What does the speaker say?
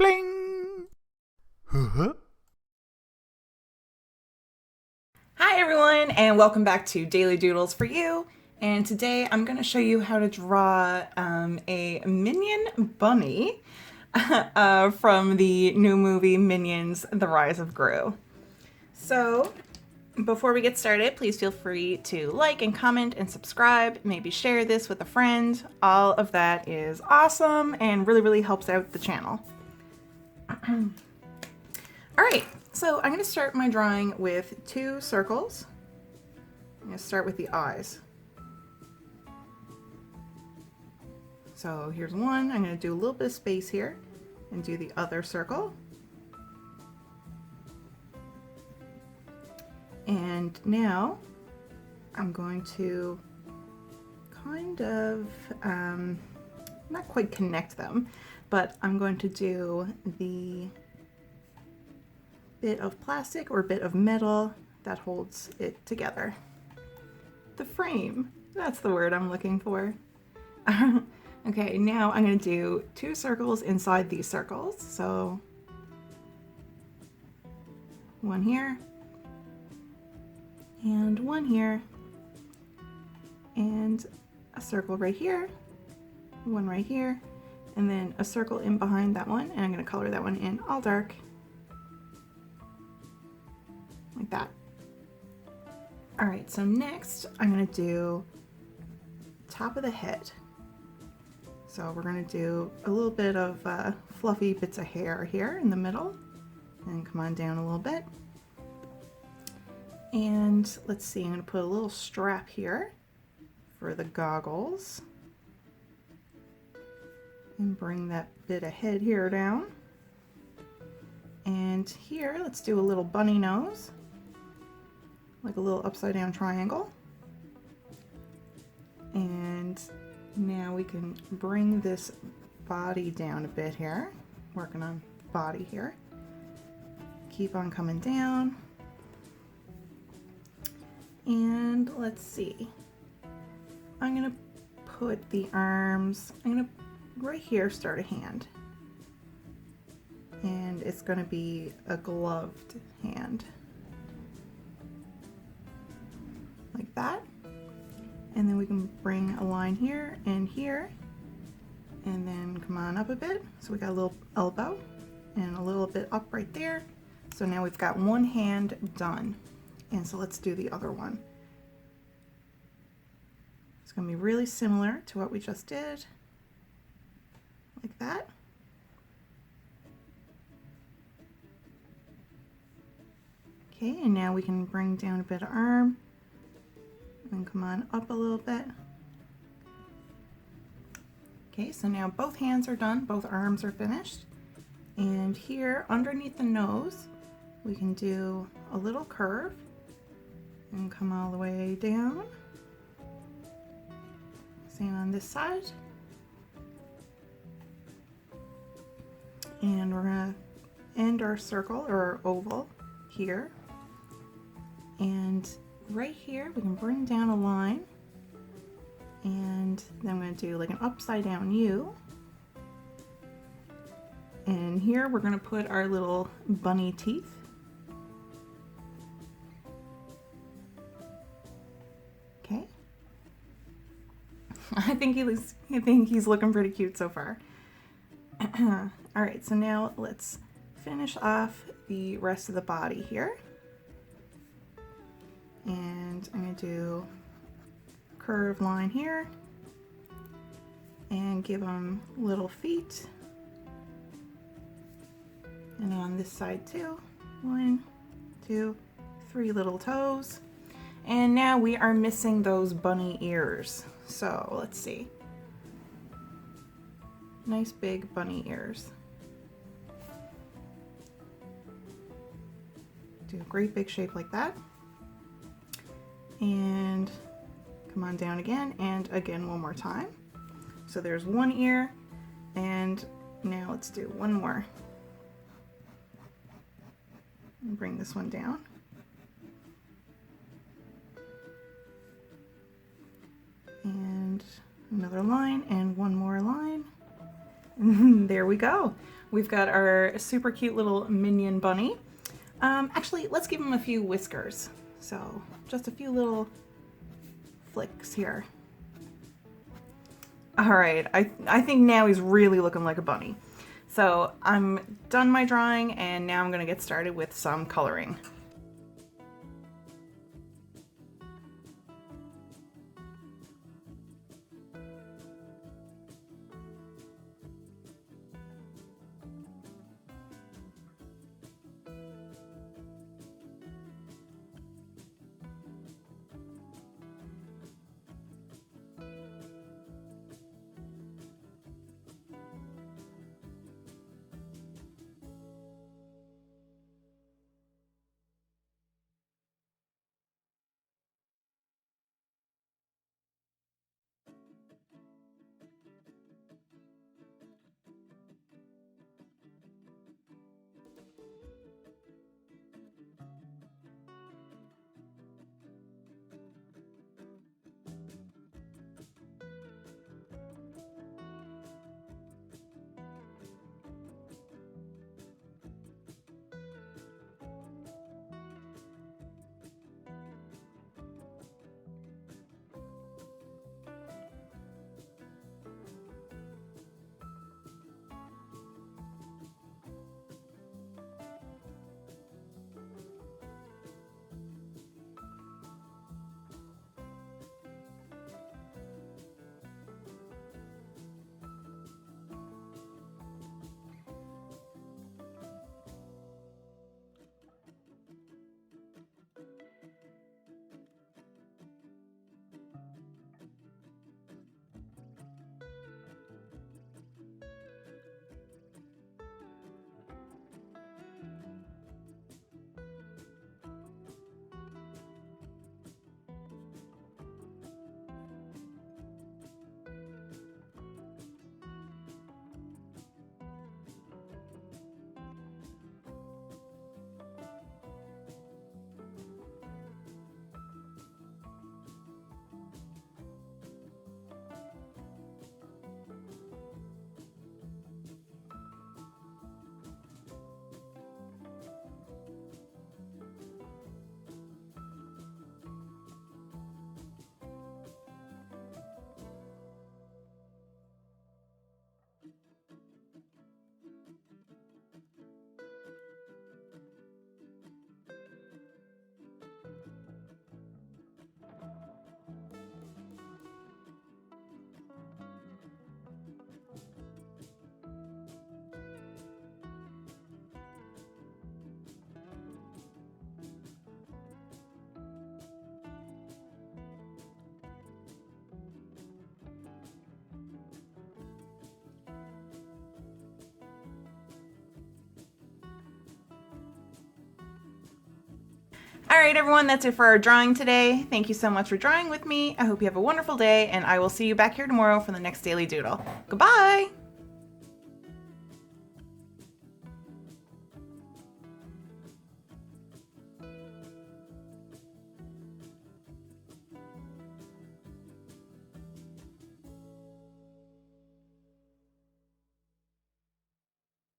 Bling! Huh? Hi everyone, and welcome back to Daily Doodles for you. And today I'm going to show you how to draw a minion bunny from the new movie Minions: The Rise of Gru. So before we get started, please feel free to like and comment and subscribe. Maybe share this with a friend. All of that is awesome and really helps out the channel. All right, so I'm going to start my drawing with two circles. I'm going to start with the eyes. So here's one. I'm going to do a little bit of space here and do the other circle. And now I'm going to kind of, not quite connect them, but I'm going to do the bit of plastic or bit of metal that holds it together. The frame, that's the word I'm looking for. Okay, now I'm going to do two circles inside these circles. So one here and one here and a circle right here, one right here, and then a circle in behind that one, and I'm going to color that one in all dark like that. All right, so next I'm going to do top of the head. So we're going to do a little bit of fluffy bits of hair here in the middle, and come on down a little bit. And let's see, I'm going to put a little strap here for the goggles and bring that bit of head here down. And here, let's do a little bunny nose, like a little upside down triangle. And now we can bring this body down a bit here, working on the body here. Keep on coming down. And let's see, I'm gonna put the arms, I'm gonna right here start a hand. And it's gonna be a gloved hand. Like that. And then we can bring a line here, and then come on up a bit. So we got a little elbow and a little bit up right there. So now we've got one hand done. And so let's do the other one. It's going to be really similar to what we just did. Like that. Okay, and now we can bring down a bit of arm. And come on up a little bit. Okay, so now both hands are done, both arms are finished. And here underneath the nose, we can do a little curve and come all the way down. Same on this side. And we're gonna end our circle or oval here. And right here, we can bring down a line, and then I'm going to do like an upside down U. And here we're going to put our little bunny teeth. Okay. I think he's looking pretty cute so far. All right, so now let's finish off the rest of the body here. And I'm going to do a curved line here and give them little feet. And on this side too. 1, 2, 3 little toes. And now we are missing those bunny ears. So let's see. Nice big bunny ears. Do a great big shape like that. And come on down again, and again one more time. So there's one ear, and now let's do one more. And bring this one down. And another line, and one more line. There we go. we've got our super cute little minion bunny. Actually, let's give him a few whiskers. So just a few little flicks here. All right, I think now he's really looking like a bunny. So I'm done my drawing, and now I'm gonna get started with some coloring. All right, everyone, that's it for our drawing today. Thank you so much for drawing with me. I hope you have a wonderful day, and I will see you back here tomorrow for the next Daily Doodle. Goodbye!